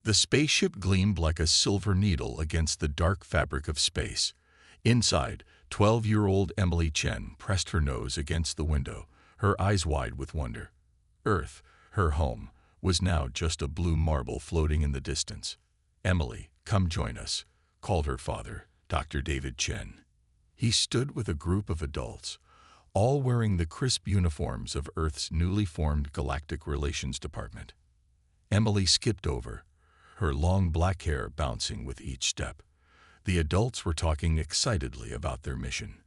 The spaceship gleamed like a silver needle against the dark fabric of space. Inside, 12-year-old Emily Chen pressed her nose against the window, her eyes wide with wonder. Earth, her home, was now just a blue marble floating in the distance. "Emily, come join us," called her father, Dr. David Chen. He stood with a group of adults, all wearing the crisp uniforms of Earth's newly formed Galactic Relations Department. Emily skipped over, her long black hair bouncing with each step. The adults were talking excitedly about their mission.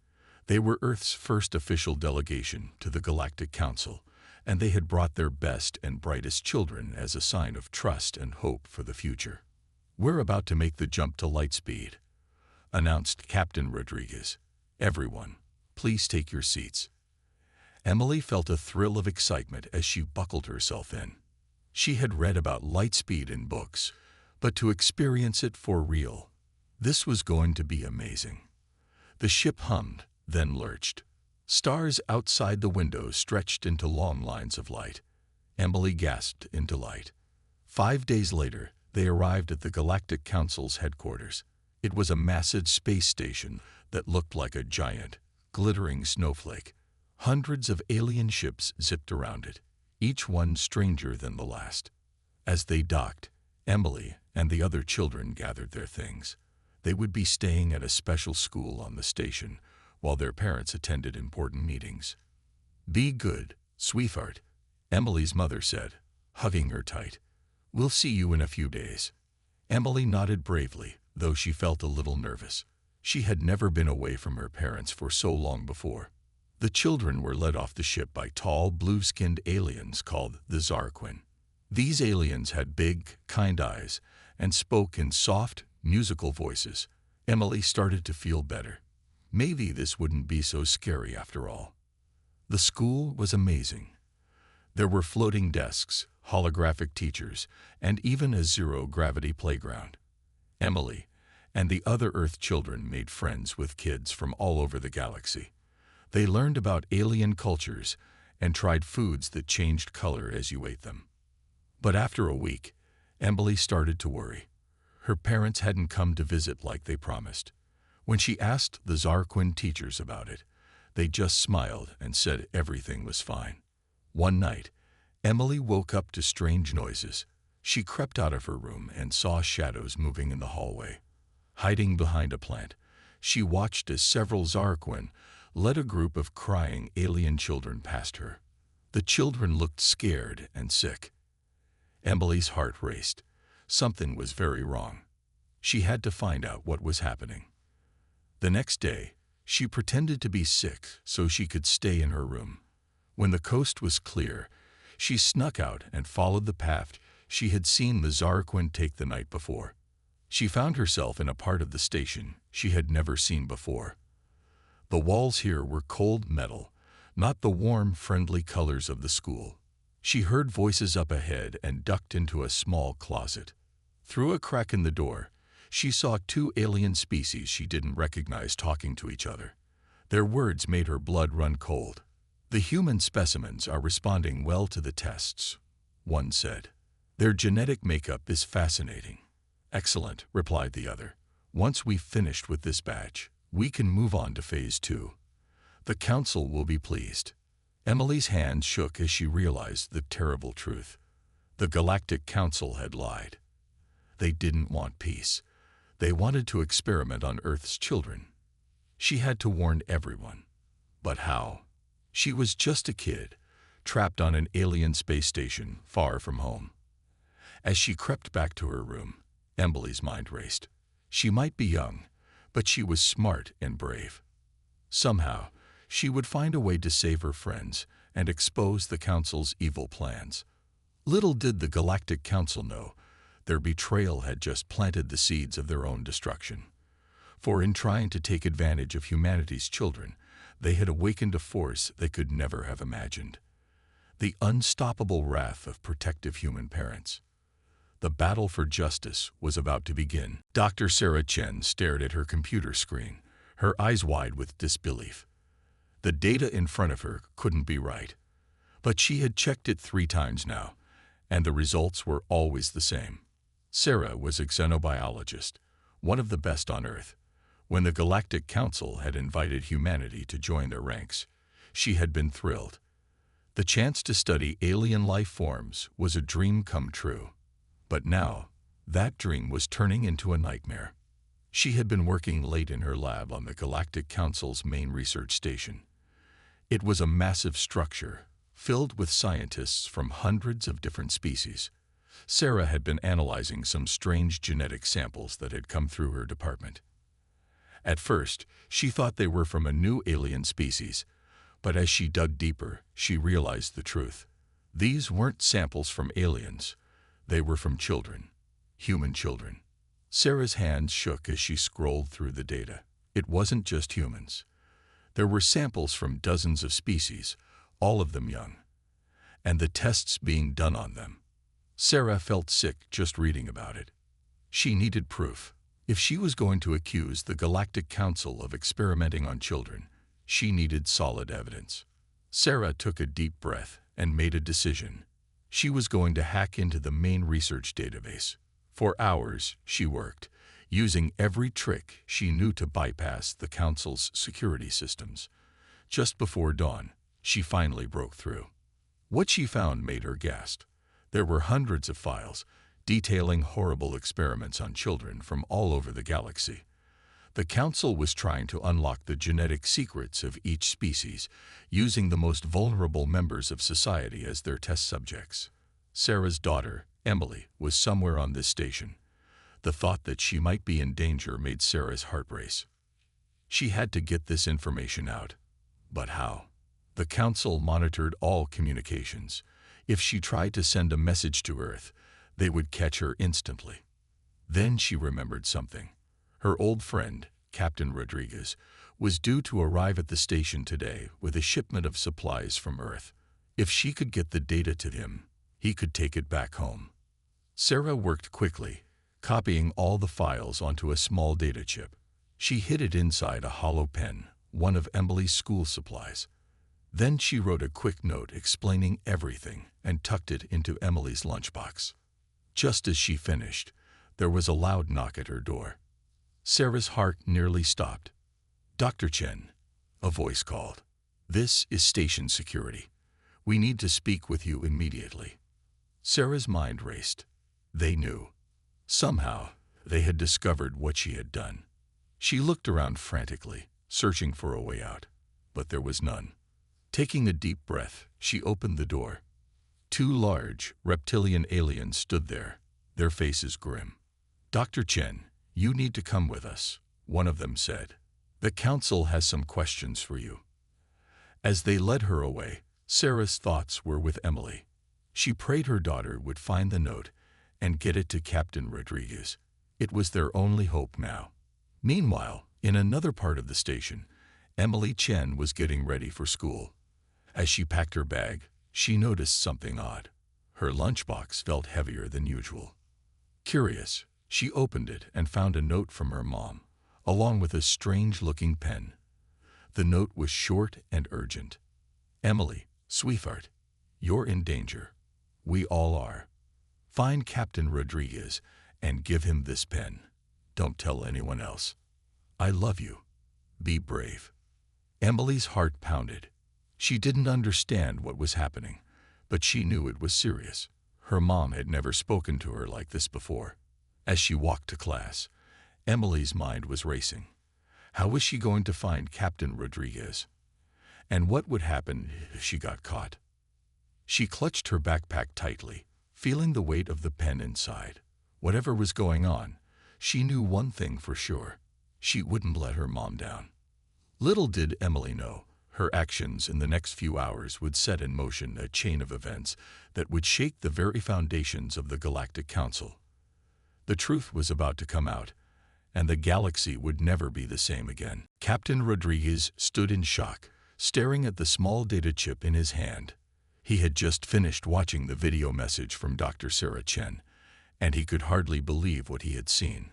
They were Earth's first official delegation to the Galactic Council, and they had brought their best and brightest children as a sign of trust and hope for the future. "We're about to make the jump to light speed," announced Captain Rodriguez. "Everyone, please take your seats." Emily felt a thrill of excitement as she buckled herself in. She had read about light speed in books, but to experience it for real, this was going to be amazing. The ship hummed, then lurched. Stars outside the window stretched into long lines of light. Emily gasped in delight. 5 days later, they arrived at the Galactic Council's headquarters. It was a massive space station that looked like a giant, glittering snowflake. Hundreds of alien ships zipped around it, each one stranger than the last. As they docked, Emily and the other children gathered their things. They would be staying at a special school on the station, while their parents attended important meetings. "Be good, sweetheart," Emily's mother said, hugging her tight. "We'll see you in a few days." Emily nodded bravely, though she felt a little nervous. She had never been away from her parents for so long before. The children were led off the ship by tall, blue-skinned aliens called the Zarquin. These aliens had big, kind eyes and spoke in soft, musical voices. Emily started to feel better. Maybe this wouldn't be so scary after all. The school was amazing. There were floating desks, holographic teachers, and even a zero-gravity playground. Emily and the other Earth children made friends with kids from all over the galaxy. They learned about alien cultures and tried foods that changed color as you ate them. But after a week, Emily started to worry. Her parents hadn't come to visit like they promised. When she asked the Zarquin teachers about it, they just smiled and said everything was fine. One night, Emily woke up to strange noises. She crept out of her room and saw shadows moving in the hallway. Hiding behind a plant, she watched as several Zarquin led a group of crying alien children past her. The children looked scared and sick. Emily's heart raced. Something was very wrong. She had to find out what was happening. The next day, she pretended to be sick so she could stay in her room. When the coast was clear, she snuck out and followed the path she had seen the Zarquin take the night before. She found herself in a part of the station she had never seen before. The walls here were cold metal, not the warm, friendly colors of the school. She heard voices up ahead and ducked into a small closet. Through a crack in the door, she saw 2 alien species she didn't recognize talking to each other. Their words made her blood run cold. "The human specimens are responding well to the tests," one said. "Their genetic makeup is fascinating." "Excellent," replied the other. "Once we've finished with this batch, we can move on to phase 2. The council will be pleased." Emily's hands shook as she realized the terrible truth. The Galactic Council had lied. They didn't want peace. They wanted to experiment on Earth's children. She had to warn everyone. But how? She was just a kid, trapped on an alien space station far from home. As she crept back to her room, Emily's mind raced. She might be young, but she was smart and brave. Somehow, she would find a way to save her friends and expose the Council's evil plans. Little did the Galactic Council know, their betrayal had just planted the seeds of their own destruction. For in trying to take advantage of humanity's children, they had awakened a force they could never have imagined. The unstoppable wrath of protective human parents. The battle for justice was about to begin. Dr. Sarah Chen stared at her computer screen, her eyes wide with disbelief. The data in front of her couldn't be right. But she had checked it 3 times now, and the results were always the same. Sarah was a xenobiologist, one of the best on Earth. When the Galactic Council had invited humanity to join their ranks, she had been thrilled. The chance to study alien life forms was a dream come true. But now, that dream was turning into a nightmare. She had been working late in her lab on the Galactic Council's main research station. It was a massive structure, filled with scientists from hundreds of different species. Sarah had been analyzing some strange genetic samples that had come through her department. At first, she thought they were from a new alien species, but as she dug deeper, she realized the truth. These weren't samples from aliens. They were from children, human children. Sarah's hands shook as she scrolled through the data. It wasn't just humans. There were samples from dozens of species, all of them young, and the tests being done on them. Sarah felt sick just reading about it. She needed proof. If she was going to accuse the Galactic Council of experimenting on children, she needed solid evidence. Sarah took a deep breath and made a decision. She was going to hack into the main research database. For hours, she worked, using every trick she knew to bypass the Council's security systems. Just before dawn, she finally broke through. What she found made her gasp. There were hundreds of files detailing horrible experiments on children from all over the galaxy. The Council was trying to unlock the genetic secrets of each species, using the most vulnerable members of society as their test subjects. Sarah's daughter, Emily, was somewhere on this station. The thought that she might be in danger made Sarah's heart race. She had to get this information out. But how? The Council monitored all communications. If she tried to send a message to Earth, they would catch her instantly. Then she remembered something. Her old friend, Captain Rodriguez, was due to arrive at the station today with a shipment of supplies from Earth. If she could get the data to him, he could take it back home. Sarah worked quickly, copying all the files onto a small data chip. She hid it inside a hollow pen, one of Emily's school supplies. Then she wrote a quick note explaining everything and tucked it into Emily's lunchbox. Just as she finished, there was a loud knock at her door. Sarah's heart nearly stopped. "Dr. Chen," a voice called. "This is station security. We need to speak with you immediately." Sarah's mind raced. They knew. Somehow, they had discovered what she had done. She looked around frantically, searching for a way out, but there was none. Taking a deep breath, she opened the door. Two large, reptilian aliens stood there, their faces grim. "Dr. Chen, you need to come with us," one of them said. "The Council has some questions for you." As they led her away, Sarah's thoughts were with Emily. She prayed her daughter would find the note and get it to Captain Rodriguez. It was their only hope now. Meanwhile, in another part of the station, Emily Chen was getting ready for school. As she packed her bag, she noticed something odd. Her lunchbox felt heavier than usual. Curious, she opened it and found a note from her mom, along with a strange-looking pen. The note was short and urgent. "Emily, sweetheart, you're in danger. We all are. Find Captain Rodriguez and give him this pen. Don't tell anyone else. I love you. Be brave." Emily's heart pounded. She didn't understand what was happening, but she knew it was serious. Her mom had never spoken to her like this before. As she walked to class, Emily's mind was racing. How was she going to find Captain Rodriguez? And what would happen if she got caught? She clutched her backpack tightly, feeling the weight of the pen inside. Whatever was going on, she knew one thing for sure. She wouldn't let her mom down. Little did Emily know, her actions in the next few hours would set in motion a chain of events that would shake the very foundations of the Galactic Council. The truth was about to come out, and the galaxy would never be the same again. Captain Rodriguez stood in shock, staring at the small data chip in his hand. He had just finished watching the video message from Dr. Sarah Chen, and he could hardly believe what he had seen.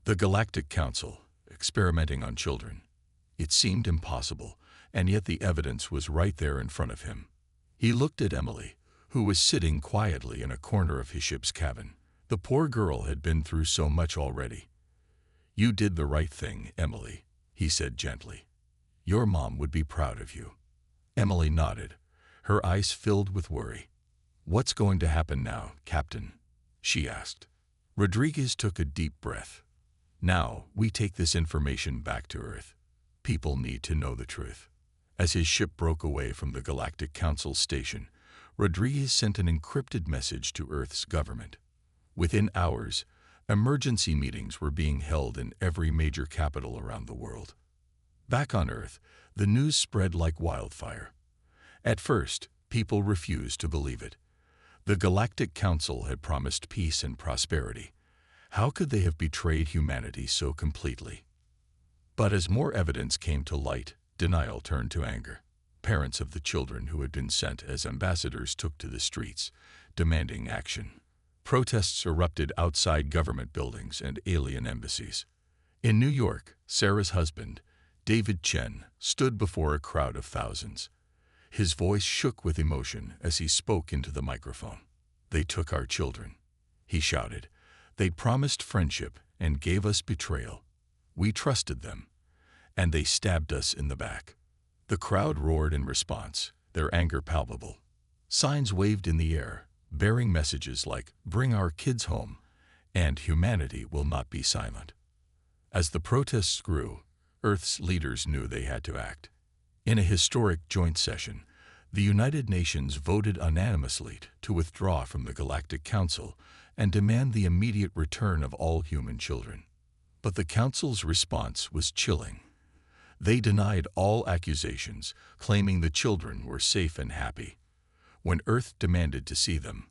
The Galactic Council, experimenting on children. It seemed impossible, and yet the evidence was right there in front of him. He looked at Emily, who was sitting quietly in a corner of his ship's cabin. The poor girl had been through so much already. "You did the right thing, Emily," he said gently. "Your mom would be proud of you." Emily nodded, her eyes filled with worry. "What's going to happen now, Captain?" she asked. Rodriguez took a deep breath. "Now, we take this information back to Earth. People need to know the truth." As his ship broke away from the Galactic Council station, Rodriguez sent an encrypted message to Earth's government. Within hours, emergency meetings were being held in every major capital around the world. Back on Earth, the news spread like wildfire. At first, people refused to believe it. The Galactic Council had promised peace and prosperity. How could they have betrayed humanity so completely? But as more evidence came to light, denial turned to anger. Parents of the children who had been sent as ambassadors took to the streets, demanding action. Protests erupted outside government buildings and alien embassies. In New York, Sarah's husband, David Chen, stood before a crowd of thousands. His voice shook with emotion as he spoke into the microphone. "They took our children," he shouted. "They promised friendship and gave us betrayal. We trusted them, and they stabbed us in the back." The crowd roared in response, their anger palpable. Signs waved in the air, bearing messages like, "Bring our kids home," and "Humanity will not be silent." As the protests grew, Earth's leaders knew they had to act. In a historic joint session, the United Nations voted unanimously to withdraw from the Galactic Council and demand the immediate return of all human children. But the Council's response was chilling. They denied all accusations, claiming the children were safe and happy. When Earth demanded to see them,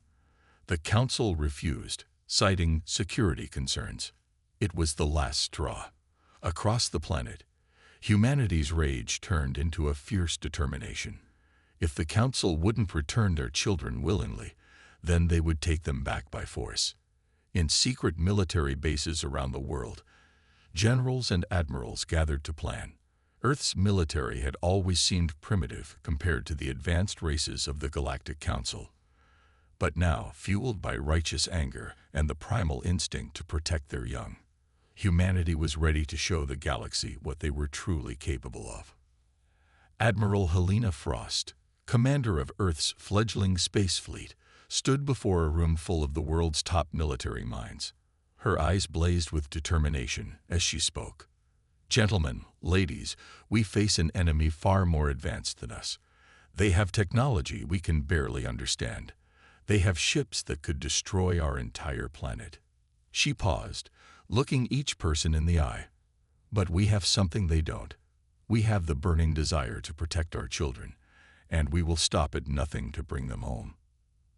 the Council refused, citing security concerns. It was the last straw. Across the planet, humanity's rage turned into a fierce determination. If the Council wouldn't return their children willingly, then they would take them back by force. In secret military bases around the world, generals and admirals gathered to plan. Earth's military had always seemed primitive compared to the advanced races of the Galactic Council. But now, fueled by righteous anger and the primal instinct to protect their young, humanity was ready to show the galaxy what they were truly capable of. Admiral Helena Frost, commander of Earth's fledgling space fleet, stood before a room full of the world's top military minds. Her eyes blazed with determination as she spoke. "Gentlemen, ladies, we face an enemy far more advanced than us. They have technology we can barely understand. They have ships that could destroy our entire planet." She paused, looking each person in the eye. "But we have something they don't. We have the burning desire to protect our children, and we will stop at nothing to bring them home."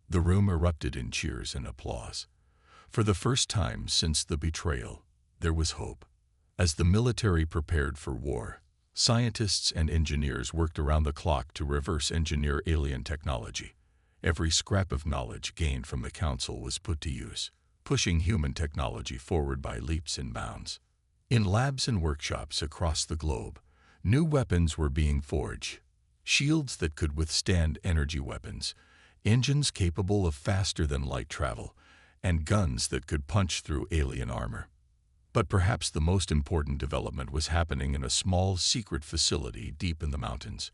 The room erupted in cheers and applause. For the first time since the betrayal, there was hope. As the military prepared for war, scientists and engineers worked around the clock to reverse engineer alien technology. Every scrap of knowledge gained from the Council was put to use, pushing human technology forward by leaps and bounds. In labs and workshops across the globe, new weapons were being forged. Shields that could withstand energy weapons, engines capable of faster-than-light travel, and guns that could punch through alien armor. But perhaps the most important development was happening in a small, secret facility deep in the mountains.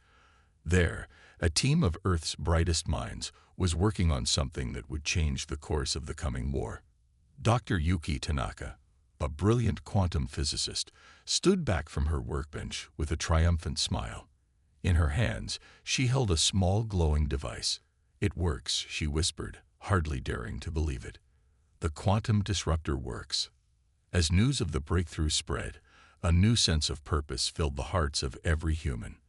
There, a team of Earth's brightest minds was working on something that would change the course of the coming war. Dr. Yuki Tanaka, a brilliant quantum physicist, stood back from her workbench with a triumphant smile. In her hands, she held a small glowing device. "It works," she whispered, hardly daring to believe it. "The quantum disruptor works." As news of the breakthrough spread, a new sense of purpose filled the hearts of every human.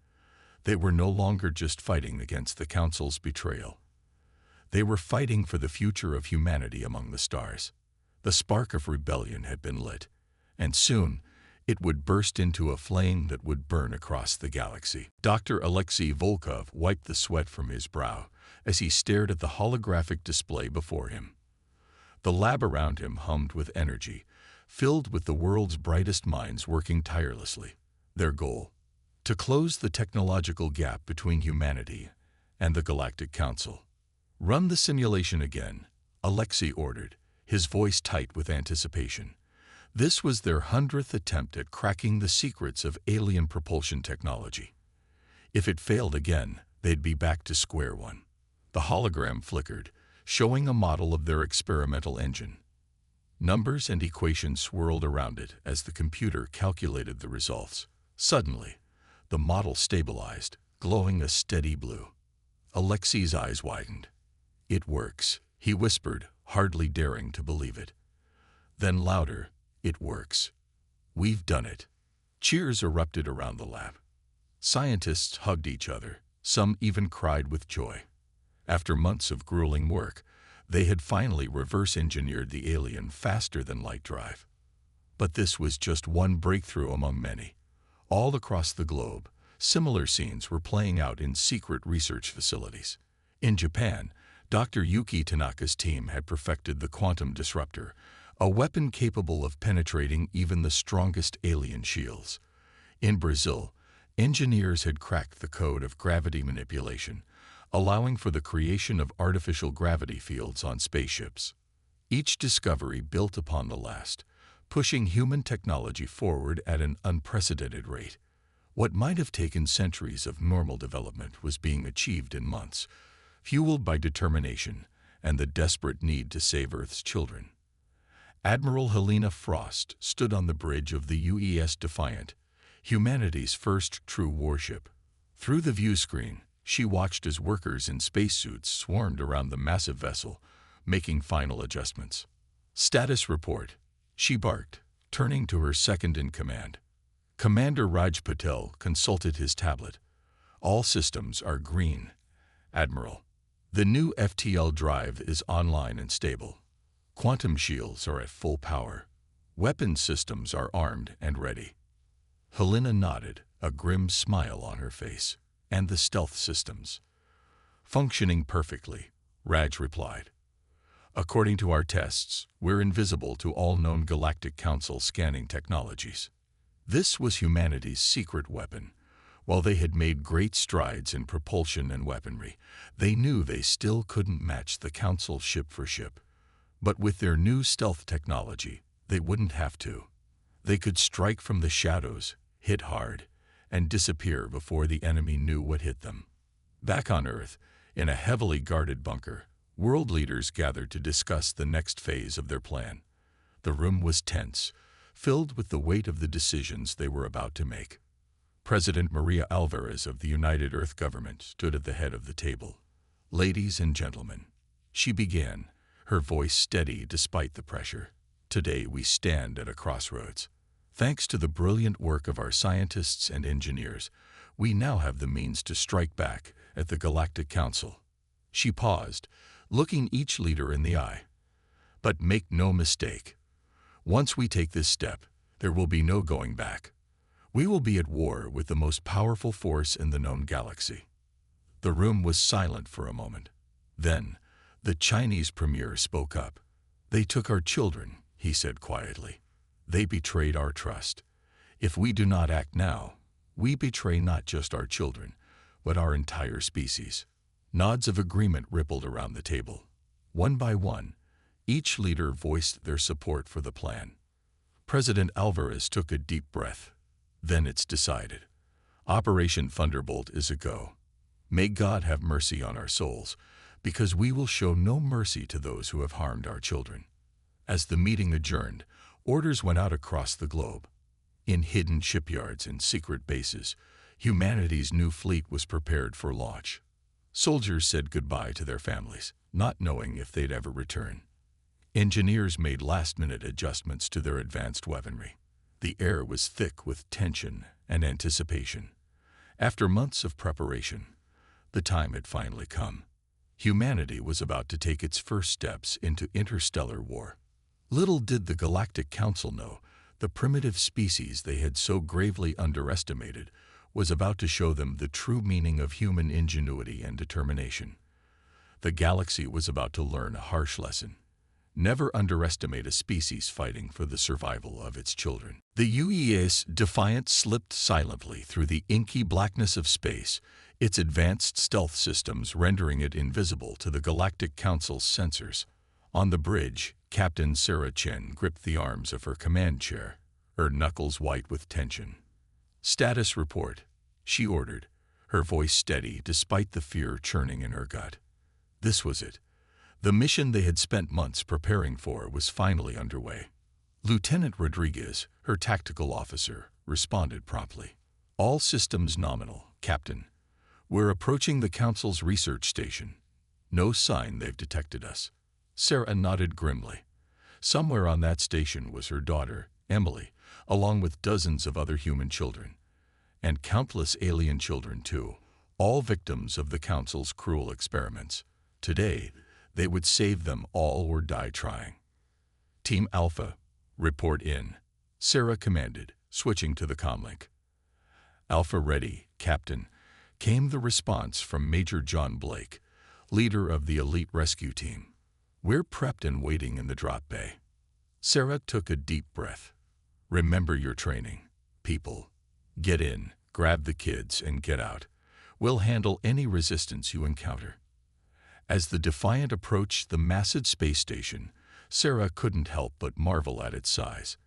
They were no longer just fighting against the Council's betrayal. They were fighting for the future of humanity among the stars. The spark of rebellion had been lit, and soon it would burst into a flame that would burn across the galaxy. Dr. Alexei Volkov wiped the sweat from his brow as he stared at the holographic display before him. The lab around him hummed with energy, filled with the world's brightest minds working tirelessly. Their goal: to close the technological gap between humanity and the Galactic Council. "Run the simulation again," Alexei ordered, his voice tight with anticipation. This was their 100th attempt at cracking the secrets of alien propulsion technology. If it failed again, they'd be back to square one. The hologram flickered, showing a model of their experimental engine. Numbers and equations swirled around it as the computer calculated the results. Suddenly, the model stabilized, glowing a steady blue. Alexei's eyes widened. "It works," he whispered, hardly daring to believe it. Then louder, "It works. We've done it." Cheers erupted around the lab. Scientists hugged each other. Some even cried with joy. After months of grueling work, they had finally reverse-engineered the alien faster than light drive. But this was just one breakthrough among many. All across the globe, similar scenes were playing out in secret research facilities. In Japan, Dr. Yuki Tanaka's team had perfected the quantum disruptor, a weapon capable of penetrating even the strongest alien shields. In Brazil, engineers had cracked the code of gravity manipulation, allowing for the creation of artificial gravity fields on spaceships. Each discovery built upon the last, pushing human technology forward at an unprecedented rate. What might have taken centuries of normal development was being achieved in months, fueled by determination and the desperate need to save Earth's children. Admiral Helena Frost stood on the bridge of the UES Defiant, humanity's first true warship. Through the viewscreen, she watched as workers in spacesuits swarmed around the massive vessel, making final adjustments. "Status report," she barked, turning to her second-in-command. Commander Raj Patel consulted his tablet. "All systems are green, Admiral. The new FTL drive is online and stable. Quantum shields are at full power. Weapon systems are armed and ready." Helena nodded, a grim smile on her face. "And the stealth systems?" "Functioning perfectly," Raj replied. "According to our tests, we're invisible to all known Galactic Council scanning technologies." This was humanity's secret weapon. While they had made great strides in propulsion and weaponry, they knew they still couldn't match the Council ship for ship. But with their new stealth technology, they wouldn't have to. They could strike from the shadows, hit hard, and disappear before the enemy knew what hit them. Back on Earth, in a heavily guarded bunker, world leaders gathered to discuss the next phase of their plan. The room was tense, filled with the weight of the decisions they were about to make. President Maria Alvarez of the United Earth Government stood at the head of the table. "Ladies and gentlemen," she began, her voice steady despite the pressure. "Today we stand at a crossroads. Thanks to the brilliant work of our scientists and engineers, we now have the means to strike back at the Galactic Council." She paused, looking each leader in the eye. "But make no mistake. Once we take this step, there will be no going back. We will be at war with the most powerful force in the known galaxy." The room was silent for a moment. Then, the Chinese premier spoke up. "They took our children," he said quietly. "They betrayed our trust. If we do not act now, we betray not just our children, but our entire species." Nods of agreement rippled around the table. One by one, each leader voiced their support for the plan. President Alvarez took a deep breath. "Then it's decided. Operation Thunderbolt is a go. May God have mercy on our souls, because we will show no mercy to those who have harmed our children." As the meeting adjourned, orders went out across the globe. In hidden shipyards and secret bases, humanity's new fleet was prepared for launch. Soldiers said goodbye to their families, not knowing if they'd ever return. Engineers made last-minute adjustments to their advanced weaponry. The air was thick with tension and anticipation. After months of preparation, the time had finally come. Humanity was about to take its first steps into interstellar war. Little did the Galactic Council know, the primitive species they had so gravely underestimated was about to show them the true meaning of human ingenuity and determination. The galaxy was about to learn a harsh lesson. Never underestimate a species fighting for the survival of its children. The UES Defiant slipped silently through the inky blackness of space, its advanced stealth systems rendering it invisible to the Galactic Council's sensors. On the bridge, Captain Sarah Chen gripped the arms of her command chair, her knuckles white with tension. "Status report," she ordered, her voice steady despite the fear churning in her gut. This was it. The mission they had spent months preparing for was finally underway. Lieutenant Rodriguez, her tactical officer, responded promptly. "All systems nominal, Captain. We're approaching the Council's research station. No sign they've detected us." Sarah nodded grimly. Somewhere on that station was her daughter, Emily, along with dozens of other human children. And countless alien children, too, all victims of the Council's cruel experiments. Today, they would save them all or die trying. "Team Alpha, report in," Sarah commanded, switching to the comlink. "Alpha ready, Captain," came the response from Major John Blake, leader of the elite rescue team. "We're prepped and waiting in the drop bay." Sarah took a deep breath. "Remember your training, people. Get in, grab the kids, and get out. We'll handle any resistance you encounter." As the Defiant approached the massive space station, Sarah couldn't help but marvel at its size.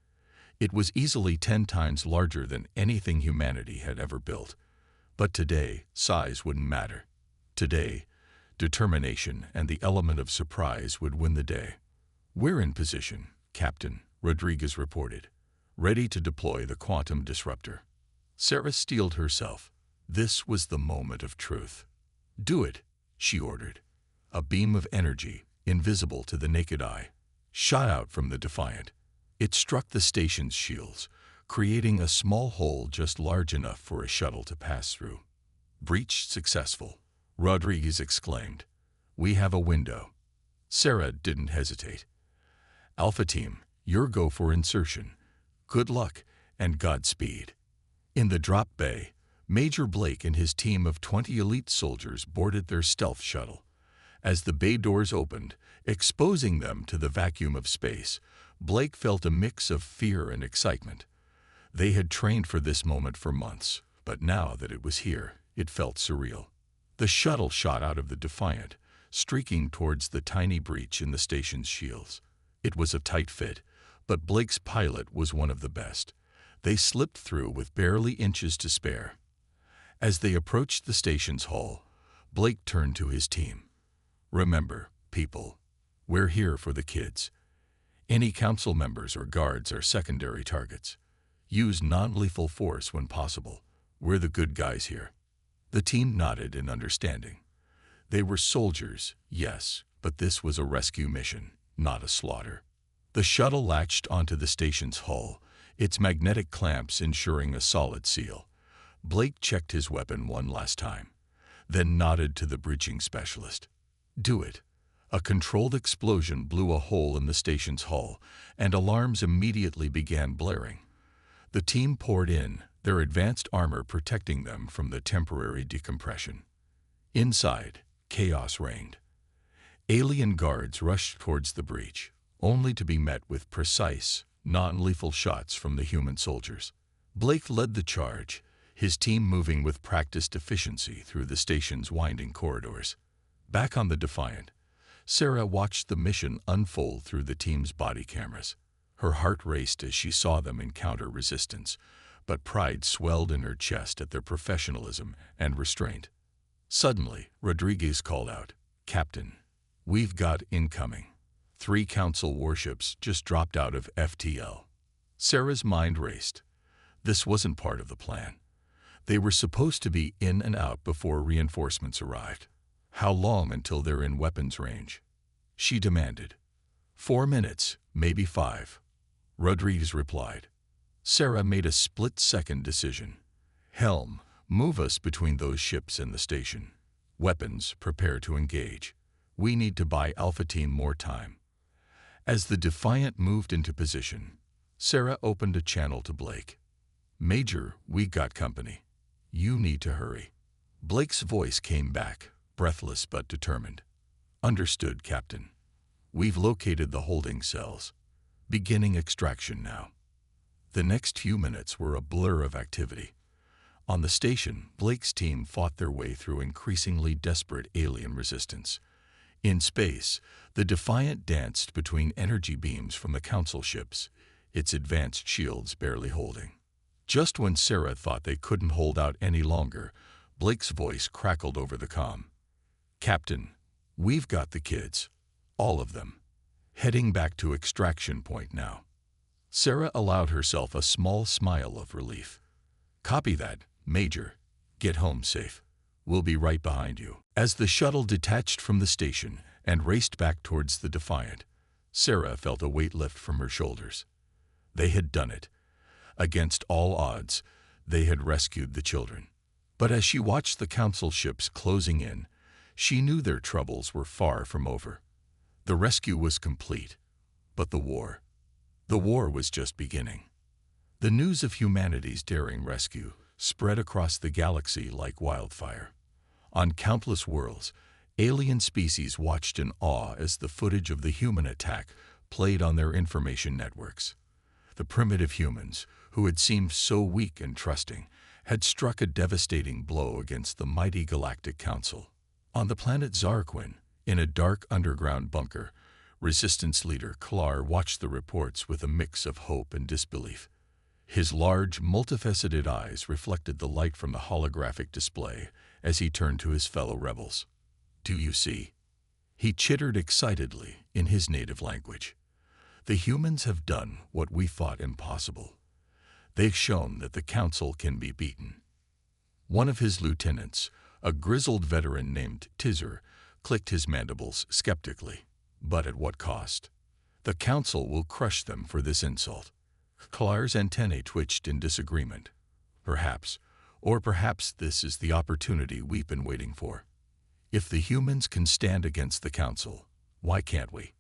It was easily 10 times larger than anything humanity had ever built. But today, size wouldn't matter. Today, determination and the element of surprise would win the day. "We're in position," Captain Rodriguez reported, ready to deploy the quantum disruptor. Sarah steeled herself. This was the moment of truth. "Do it," she ordered. A beam of energy, invisible to the naked eye, shot out from the Defiant. It struck the station's shields, creating a small hole just large enough for a shuttle to pass through. "Breach successful," Rodriguez exclaimed. "We have a window." Sarah didn't hesitate. "Alpha Team, your go for insertion. Good luck and Godspeed." In the drop bay, Major Blake and his team of 20 elite soldiers boarded their stealth shuttle. As the bay doors opened, exposing them to the vacuum of space, Blake felt a mix of fear and excitement. They had trained for this moment for months, but now that it was here, it felt surreal. The shuttle shot out of the Defiant, streaking towards the tiny breach in the station's shields. It was a tight fit, but Blake's pilot was one of the best. They slipped through with barely inches to spare. As they approached the station's hull, Blake turned to his team. "Remember, people, we're here for the kids. Any council members or guards are secondary targets. Use non-lethal force when possible. We're the good guys here." The team nodded in understanding. They were soldiers, yes, but this was a rescue mission, not a slaughter. The shuttle latched onto the station's hull, its magnetic clamps ensuring a solid seal. Blake checked his weapon one last time, then nodded to the breaching specialist. "Do it." A controlled explosion blew a hole in the station's hull, and alarms immediately began blaring. The team poured in, their advanced armor protecting them from the temporary decompression. Inside, chaos reigned. Alien guards rushed towards the breach, only to be met with precise, non-lethal shots from the human soldiers. Blake led the charge, his team moving with practiced efficiency through the station's winding corridors. Back on the Defiant, Sarah watched the mission unfold through the team's body cameras. Her heart raced as she saw them encounter resistance, but pride swelled in her chest at their professionalism and restraint. Suddenly, Rodriguez called out, "Captain, we've got incoming. 3 council warships just dropped out of FTL." Sarah's mind raced. This wasn't part of the plan. They were supposed to be in and out before reinforcements arrived. How long until they're in weapons range? She demanded. 4 minutes, maybe 5. Rodriguez replied. Sarah made a split-second decision. "Helm, move us between those ships and the station. Weapons, prepare to engage. We need to buy Alpha Team more time." As the Defiant moved into position, Sarah opened a channel to Blake. "Major, we got company. You need to hurry." Blake's voice came back, breathless but determined. "Understood, Captain. We've located the holding cells. Beginning extraction now." The next few minutes were a blur of activity. On the station, Blake's team fought their way through increasingly desperate alien resistance. In space, the Defiant danced between energy beams from the Council ships, its advanced shields barely holding. Just when Sarah thought they couldn't hold out any longer, Blake's voice crackled over the comm. "Captain, we've got the kids. All of them. Heading back to extraction point now." Sarah allowed herself a small smile of relief. "Copy that, Major. Get home safe. We'll be right behind you." As the shuttle detached from the station and raced back towards the Defiant, Sarah felt a weight lift from her shoulders. They had done it. Against all odds, they had rescued the children. But as she watched the Council ships closing in, she knew their troubles were far from over. The rescue was complete, but the war was just beginning. The news of humanity's daring rescue spread across the galaxy like wildfire. On countless worlds, alien species watched in awe as the footage of the human attack played on their information networks. The primitive humans, who had seemed so weak and trusting, had struck a devastating blow against the mighty Galactic Council. On the planet Zarquin, in a dark underground bunker, Resistance leader Klar watched the reports with a mix of hope and disbelief. His large, multifaceted eyes reflected the light from the holographic display as he turned to his fellow rebels. "Do you see?" He chittered excitedly in his native language. "The humans have done what we thought impossible. They've shown that the Council can be beaten." One of his lieutenants, a grizzled veteran named Tizzer, clicked his mandibles skeptically. "But at what cost? The Council will crush them for this insult." Klar's antennae twitched in disagreement. Perhaps this is the opportunity we've been waiting for. If the humans can stand against the Council, why can't we?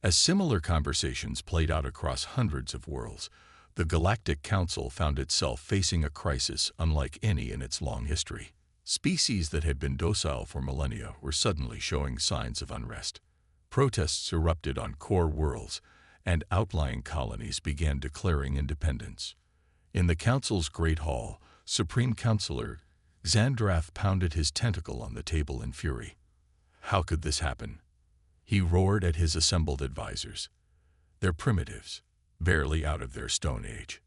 As similar conversations played out across hundreds of worlds, the Galactic Council found itself facing a crisis unlike any in its long history. Species that had been docile for millennia were suddenly showing signs of unrest. Protests erupted on core worlds, and outlying colonies began declaring independence. In the Council's Great Hall, Supreme Counselor Xandrath pounded his tentacle on the table in fury. How could this happen? He roared at his assembled advisors. They're primitives, barely out of their Stone Age.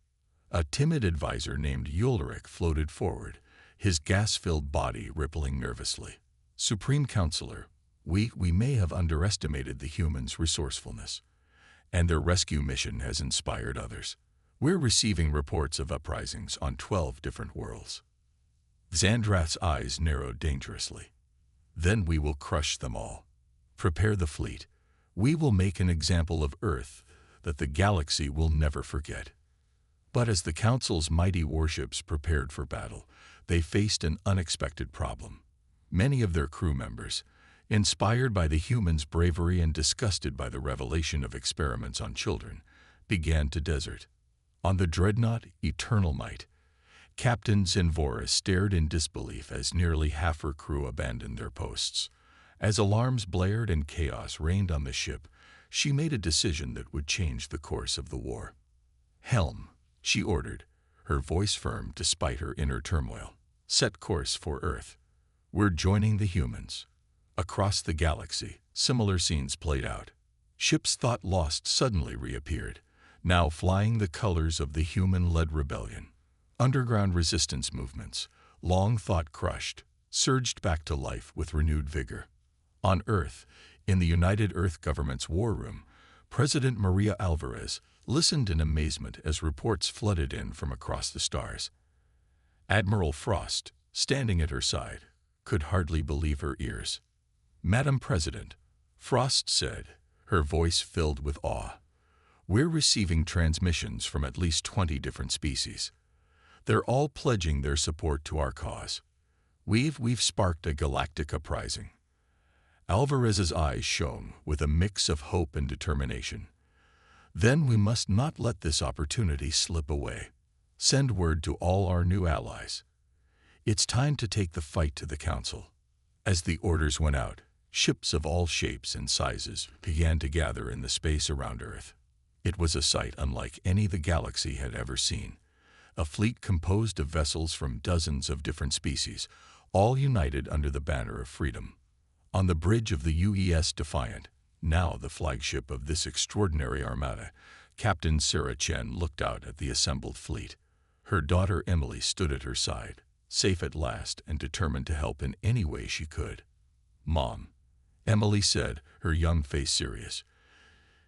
A timid advisor named Ulrich floated forward, his gas-filled body rippling nervously. "Supreme Counselor, we may have underestimated the humans' resourcefulness, and their rescue mission has inspired others. We're receiving reports of uprisings on 12 different worlds." Xandrath's eyes narrowed dangerously. "Then we will crush them all. Prepare the fleet. We will make an example of Earth that the galaxy will never forget." But as the Council's mighty warships prepared for battle, they faced an unexpected problem. Many of their crew members, inspired by the humans' bravery and disgusted by the revelation of experiments on children, began to desert. On the dreadnought Eternal Might, Captain Zinvora stared in disbelief as nearly half her crew abandoned their posts. As alarms blared and chaos reigned on the ship, she made a decision that would change the course of the war. "Helm," she ordered, her voice firm despite her inner turmoil. "Set course for Earth. We're joining the humans." Across the galaxy, similar scenes played out. Ships thought lost suddenly reappeared, now flying the colors of the human-led rebellion. Underground resistance movements, long thought crushed, surged back to life with renewed vigor. On Earth, in the United Earth Government's war room, President Maria Alvarez listened in amazement as reports flooded in from across the stars. Admiral Frost, standing at her side, could hardly believe her ears. "Madam President," Frost said, her voice filled with awe, "we're receiving transmissions from at least 20 different species. They're all pledging their support to our cause. We've sparked a galactic uprising." Alvarez's eyes shone with a mix of hope and determination. "Then we must not let this opportunity slip away. Send word to all our new allies. It's time to take the fight to the Council." As the orders went out, ships of all shapes and sizes began to gather in the space around Earth. It was a sight unlike any the galaxy had ever seen. A fleet composed of vessels from dozens of different species, all united under the banner of freedom. On the bridge of the UES Defiant, now the flagship of this extraordinary armada, Captain Sarah Chen looked out at the assembled fleet. Her daughter Emily stood at her side, safe at last and determined to help in any way she could. "Mom," Emily said, her young face serious,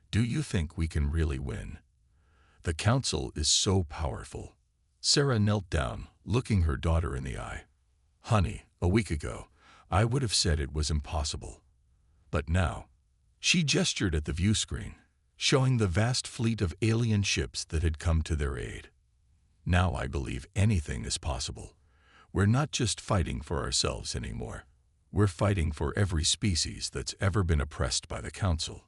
"do you think we can really win? The Council is so powerful." Sarah knelt down, looking her daughter in the eye. "Honey, a week ago, I would have said it was impossible. But now," she gestured at the view screen, showing the vast fleet of alien ships that had come to their aid. "Now I believe anything is possible. We're not just fighting for ourselves anymore. We're fighting for every species that's ever been oppressed by the Council."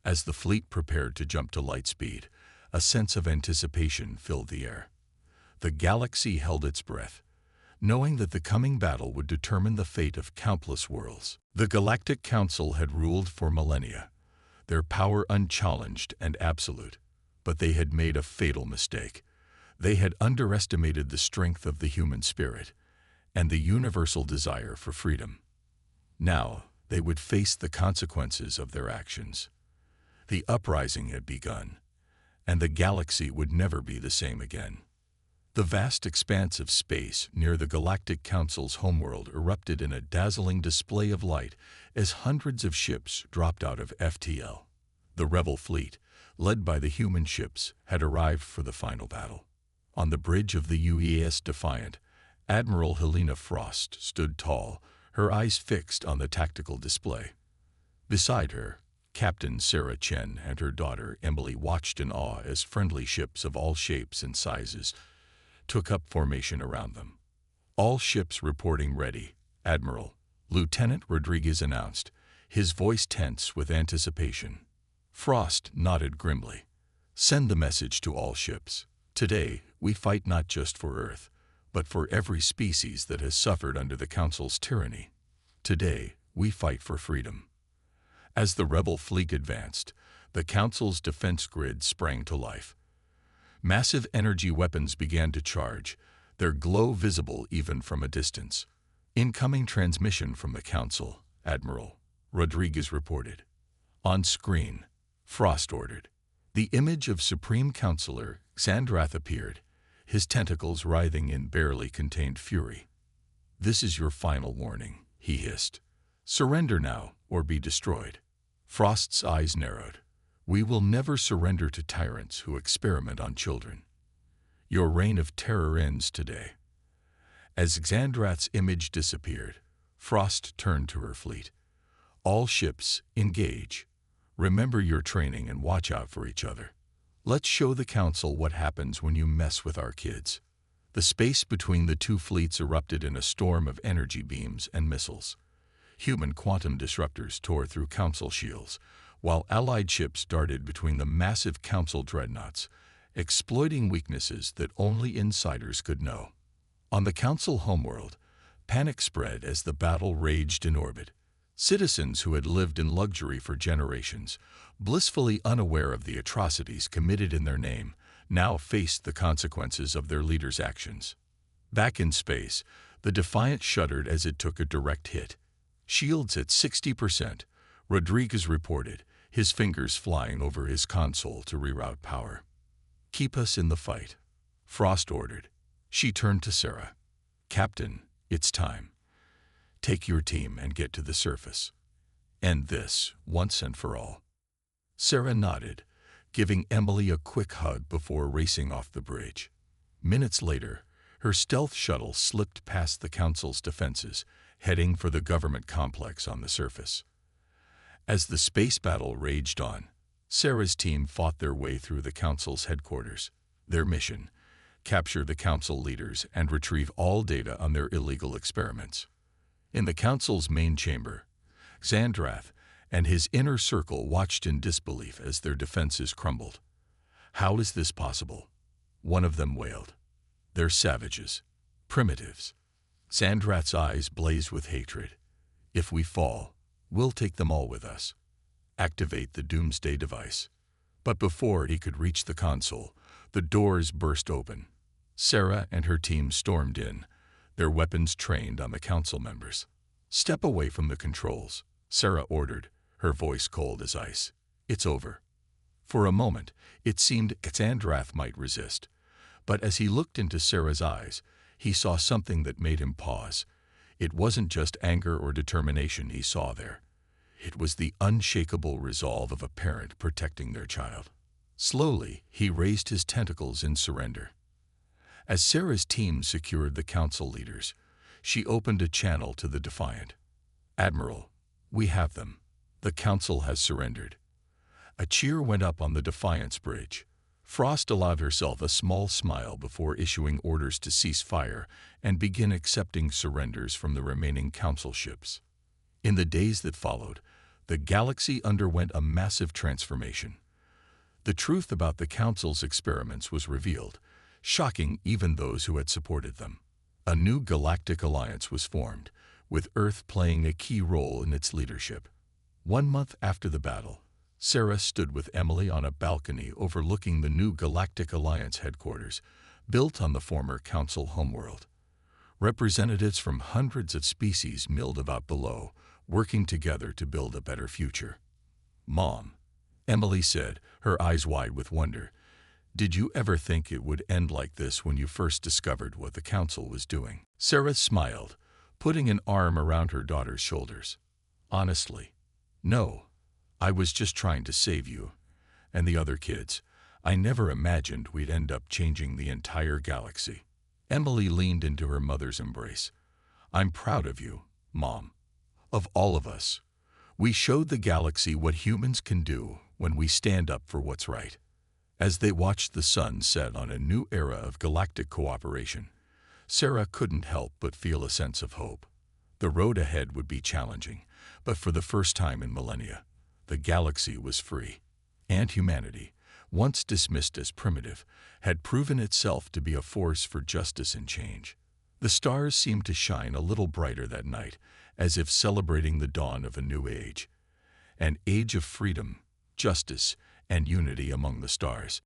As the fleet prepared to jump to light speed, a sense of anticipation filled the air. The galaxy held its breath, knowing that the coming battle would determine the fate of countless worlds. The Galactic Council had ruled for millennia, their power unchallenged and absolute, but they had made a fatal mistake. They had underestimated the strength of the human spirit and the universal desire for freedom. Now they would face the consequences of their actions. The uprising had begun, and the galaxy would never be the same again. The vast expanse of space near the Galactic Council's homeworld erupted in a dazzling display of light as hundreds of ships dropped out of FTL. The rebel fleet, led by the human ships, had arrived for the final battle. On the bridge of the UES Defiant, Admiral Helena Frost stood tall, her eyes fixed on the tactical display. Beside her, Captain Sarah Chen and her daughter Emily watched in awe as friendly ships of all shapes and sizes took up formation around them. "All ships reporting ready, Admiral," Lieutenant Rodriguez announced, his voice tense with anticipation. Frost nodded grimly. "Send the message to all ships. Today, we fight not just for Earth, but for every species that has suffered under the Council's tyranny. Today, we fight for freedom." As the rebel fleet advanced, the Council's defense grid sprang to life. Massive energy weapons began to charge, their glow visible even from a distance. "Incoming transmission from the Council, Admiral," Rodriguez reported. "On screen," Frost ordered. The image of Supreme Councilor Xandrath appeared, his tentacles writhing in barely contained fury. "This is your final warning," he hissed. "Surrender now or be destroyed." Frost's eyes narrowed. "We will never surrender to tyrants who experiment on children. Your reign of terror ends today." As Xandrath's image disappeared, Frost turned to her fleet. "All ships, engage. Remember your training and watch out for each other. Let's show the Council what happens when you mess with our kids." The space between the two fleets erupted in a storm of energy beams and missiles. Human quantum disruptors tore through Council shields, while Allied ships darted between the massive Council dreadnoughts, exploiting weaknesses that only insiders could know. On the Council homeworld, panic spread as the battle raged in orbit. Citizens who had lived in luxury for generations, blissfully unaware of the atrocities committed in their name, now faced the consequences of their leaders' actions. Back in space, the Defiant shuddered as it took a direct hit. "Shields at 60%, Rodriguez reported, his fingers flying over his console to reroute power. "Keep us in the fight," Frost ordered. She turned to Sarah. "Captain, it's time. Take your team and get to the surface. End this, once and for all." Sarah nodded, giving Emily a quick hug before racing off the bridge. Minutes later, her stealth shuttle slipped past the Council's defenses, heading for the government complex on the surface. As the space battle raged on, Sarah's team fought their way through the Council's headquarters. Their mission: capture the Council leaders and retrieve all data on their illegal experiments. In the Council's main chamber, Xandrath and his inner circle watched in disbelief as their defenses crumbled. "How is this possible?" one of them wailed. "They're savages, primitives." Xandrath's eyes blazed with hatred. "If we fall, we'll take them all with us. Activate the doomsday device." But before he could reach the console, the doors burst open. Sarah and her team stormed in, their weapons trained on the Council members. "Step away from the controls," Sarah ordered, her voice cold as ice. "It's over." For a moment, it seemed Xandrath might resist, but as he looked into Sarah's eyes, he saw something that made him pause. It wasn't just anger or determination he saw there. It was the unshakable resolve of a parent protecting their child. Slowly, he raised his tentacles in surrender. As Sarah's team secured the council leaders, she opened a channel to the Defiant. "Admiral, we have them. The council has surrendered." A cheer went up on the Defiance bridge. Frost allowed herself a small smile before issuing orders to cease fire and begin accepting surrenders from the remaining council ships. In the days that followed, the galaxy underwent a massive transformation. The truth about the council's experiments was revealed, shocking even those who had supported them. A new galactic alliance was formed, with Earth playing a key role in its leadership. 1 month after the battle, Sarah stood with Emily on a balcony overlooking the new Galactic Alliance headquarters, built on the former Council homeworld. Representatives from hundreds of species milled about below, working together to build a better future. "Mom," Emily said, her eyes wide with wonder, "did you ever think it would end like this when you first discovered what the Council was doing?" Sarah smiled, putting an arm around her daughter's shoulders. "Honestly, no. I was just trying to save you and the other kids. I never imagined we'd end up changing the entire galaxy." Emily leaned into her mother's embrace. "I'm proud of you, Mom. Of all of us. We showed the galaxy what humans can do when we stand up for what's right." As they watched the sun set on a new era of galactic cooperation, Sarah couldn't help but feel a sense of hope. The road ahead would be challenging, but for the first time in millennia, the galaxy was free, and humanity, once dismissed as primitive, had proven itself to be a force for justice and change. The stars seemed to shine a little brighter that night, as if celebrating the dawn of a new age. An age of freedom, justice, and unity among the stars.